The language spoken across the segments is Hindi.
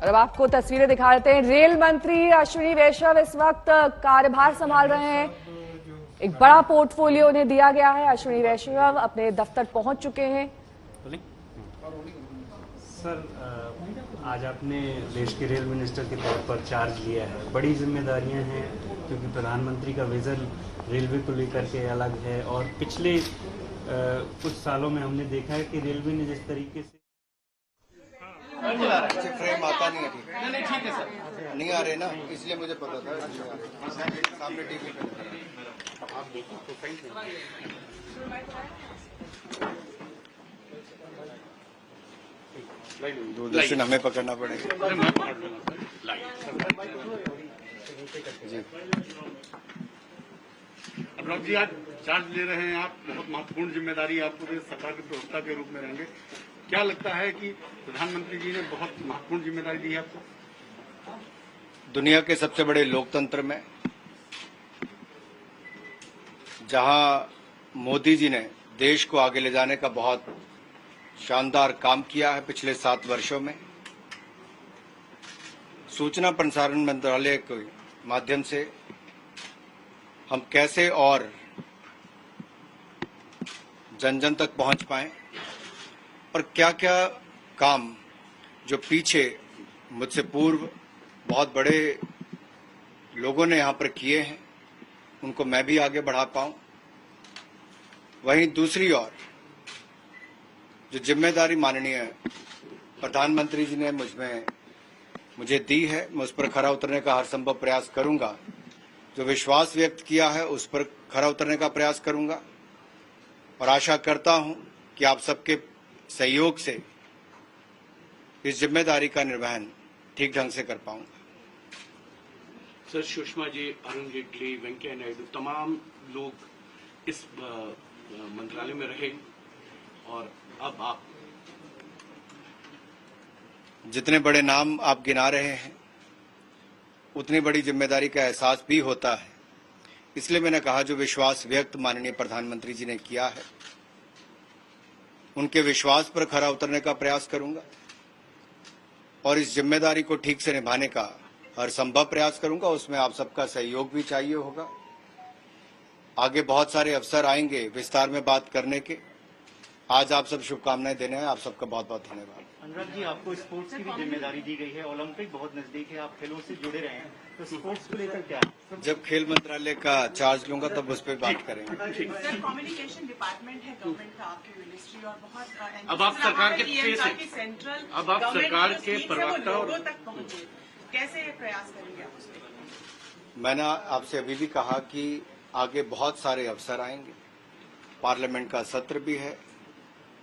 और अब आपको तस्वीरें दिखा देते हैं। रेल मंत्री अश्विनी वैष्णव इस वक्त कार्यभार संभाल रहे हैं। एक बड़ा पोर्टफोलियो उन्हें दिया गया है। अश्विनी वैष्णव अपने दफ्तर पहुंच चुके हैं। सर, आज आपने देश के रेल मिनिस्टर के तौर पर चार्ज लिया है। बड़ी जिम्मेदारियां हैं क्योंकि प्रधानमंत्री का विजन रेलवे को लेकर के अलग है और पिछले कुछ सालों में हमने देखा है कि रेलवे ने जिस तरीके से फ्रेम आता नहीं है, ठीक है सर, नहीं आ रहे ना, इसलिए मुझे पता था सामने टीवी पे आप देखो दूरदर्शन हमें पकड़ना पड़ेगा जी। अनुराग जी, आज चार्ज ले रहे हैं आप, बहुत महत्वपूर्ण जिम्मेदारी आपको सरकार के प्रवक्ता के रूप में रहेंगे। क्या लगता है कि प्रधानमंत्री जी ने बहुत महत्वपूर्ण जिम्मेदारी दी है आपको? दुनिया के सबसे बड़े लोकतंत्र में जहां मोदी जी ने देश को आगे ले जाने का बहुत शानदार काम किया है पिछले 7 वर्षों में, सूचना प्रसारण मंत्रालय के माध्यम से हम कैसे और जन जन तक पहुंच पाएं और क्या क्या काम जो पीछे मुझसे पूर्व बहुत बड़े लोगों ने यहां पर किए हैं उनको मैं भी आगे बढ़ा पाऊं। वहीं दूसरी ओर जो जिम्मेदारी माननीय प्रधानमंत्री जी ने मुझे दी है, मैं उस पर खरा उतरने का हर संभव प्रयास करूंगा। जो विश्वास व्यक्त किया है उस पर खरा उतरने का प्रयास करूंगा और आशा करता हूं कि आप सबके सहयोग से इस जिम्मेदारी का निर्वहन ठीक ढंग से कर पाऊंगा। सर, सुषमा जी, अरुण जेटली, वेंकैया नायडू, तमाम लोग इस मंत्रालय में रहे और अब आप, जितने बड़े नाम आप गिना रहे हैं उतनी बड़ी जिम्मेदारी का एहसास भी होता है। इसलिए मैंने कहा जो विश्वास व्यक्त माननीय प्रधानमंत्री जी ने किया है उनके विश्वास पर खरा उतरने का प्रयास करूंगा और इस जिम्मेदारी को ठीक से निभाने का हर संभव प्रयास करूंगा। उसमें आप सबका सहयोग भी चाहिए होगा। आगे बहुत सारे अवसर आएंगे विस्तार में बात करने के। आज आप सब शुभकामनाएं देने हैं। आप सबका बहुत बहुत धन्यवाद। अनुराग जी, आपको स्पोर्ट्स की भी जिम्मेदारी दी गई है। ओलंपिक बहुत नजदीक है, आप खेलों से जुड़े रहे हैं, तो स्पोर्ट्स को लेकर क्या है? जब खेल मंत्रालय का चार्ज लूंगा तब उस पर बात करेंगे। सर, कम्युनिकेशन डिपार्टमेंट है गवर्नमेंट का, आपकी मिनिस्ट्री, और बहुत अब आप सरकार के फेस हैं, सेंट्रल, अब आप सरकार के प्रवक्ता और लोगों तक पहुंचे, कैसे प्रयास करेंगे आप उसमें? मैंने आपसे अभी भी कहा कि आगे बहुत सारे अवसर आएंगे, पार्लियामेंट का सत्र भी है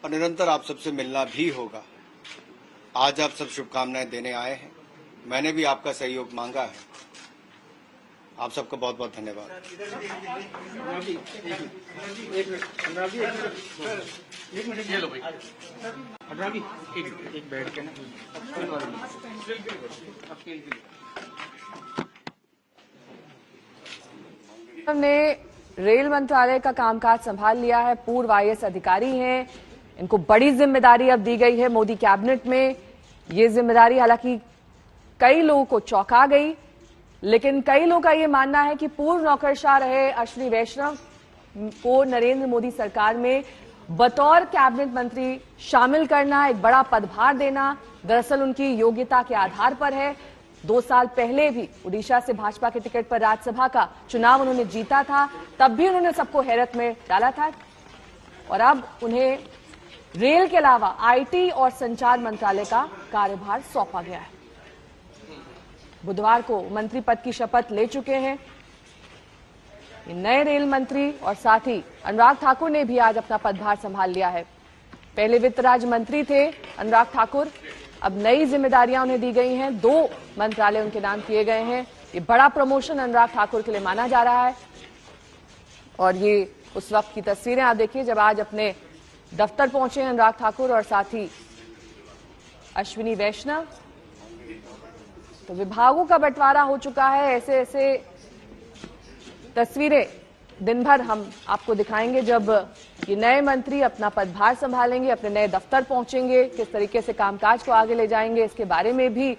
और निरंतर आप सबसे मिलना भी होगा। आज आप सब शुभकामनाएं देने आए हैं, मैंने भी आपका सहयोग मांगा है। आप सबका बहुत बहुत धन्यवाद। ने रेल मंत्रालय का कामकाज संभाल लिया है। पूर्व IAS अधिकारी हैं, इनको बड़ी जिम्मेदारी अब दी गई है मोदी कैबिनेट में। ये जिम्मेदारी हालांकि कई लोगों को चौंका गई, लेकिन कई लोगों का ये मानना है कि पूर्व नौकरशाह रहे अश्विनी वैष्णव को नरेंद्र मोदी सरकार में बतौर कैबिनेट मंत्री शामिल करना, एक बड़ा पदभार देना, दरअसल उनकी योग्यता के आधार पर है। 2 साल पहले भी उड़ीसा से भाजपा के टिकट पर राज्यसभा का चुनाव उन्होंने जीता था, तब भी उन्होंने सबको हैरत में डाला था और अब उन्हें रेल के अलावा IT और संचार मंत्रालय का कार्यभार सौंपा गया है। बुधवार को मंत्री पद की शपथ ले चुके हैं नए रेल मंत्री और साथ ही अनुराग ठाकुर ने भी आज अपना पदभार संभाल लिया है। पहले वित्त राज्य मंत्री थे अनुराग ठाकुर, अब नई जिम्मेदारियां उन्हें दी गई हैं। 2 मंत्रालय उनके नाम किए गए हैं। ये बड़ा प्रमोशन अनुराग ठाकुर के लिए माना जा रहा है और ये उस वक्त की तस्वीरें आप देखिए जब आज अपने दफ्तर पहुंचे हैं अनुराग ठाकुर और साथ ही अश्विनी वैष्णव। तो विभागों का बंटवारा हो चुका है। ऐसे ऐसे तस्वीरें दिन भर हम आपको दिखाएंगे जब ये नए मंत्री अपना पदभार संभालेंगे, अपने नए दफ्तर पहुंचेंगे, किस तरीके से कामकाज को आगे ले जाएंगे, इसके बारे में भी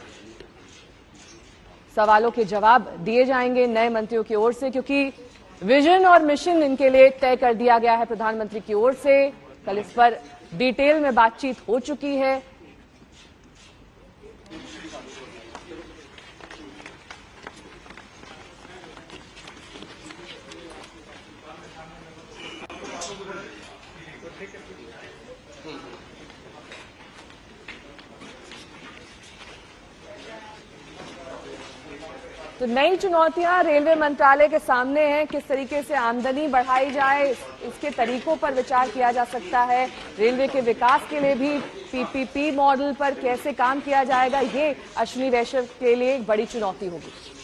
सवालों के जवाब दिए जाएंगे नए मंत्रियों की ओर से, क्योंकि विजन और मिशन इनके लिए तय कर दिया गया है प्रधानमंत्री की ओर से। कल इस पर डिटेल में बातचीत हो चुकी है। तो नई चुनौतियां रेलवे मंत्रालय के सामने हैं। किस तरीके से आमदनी बढ़ाई जाए, इसके तरीकों पर विचार किया जा सकता है। रेलवे के विकास के लिए भी पीपीपी मॉडल पर कैसे काम किया जाएगा, ये अश्विनी वैष्णव के लिए एक बड़ी चुनौती होगी।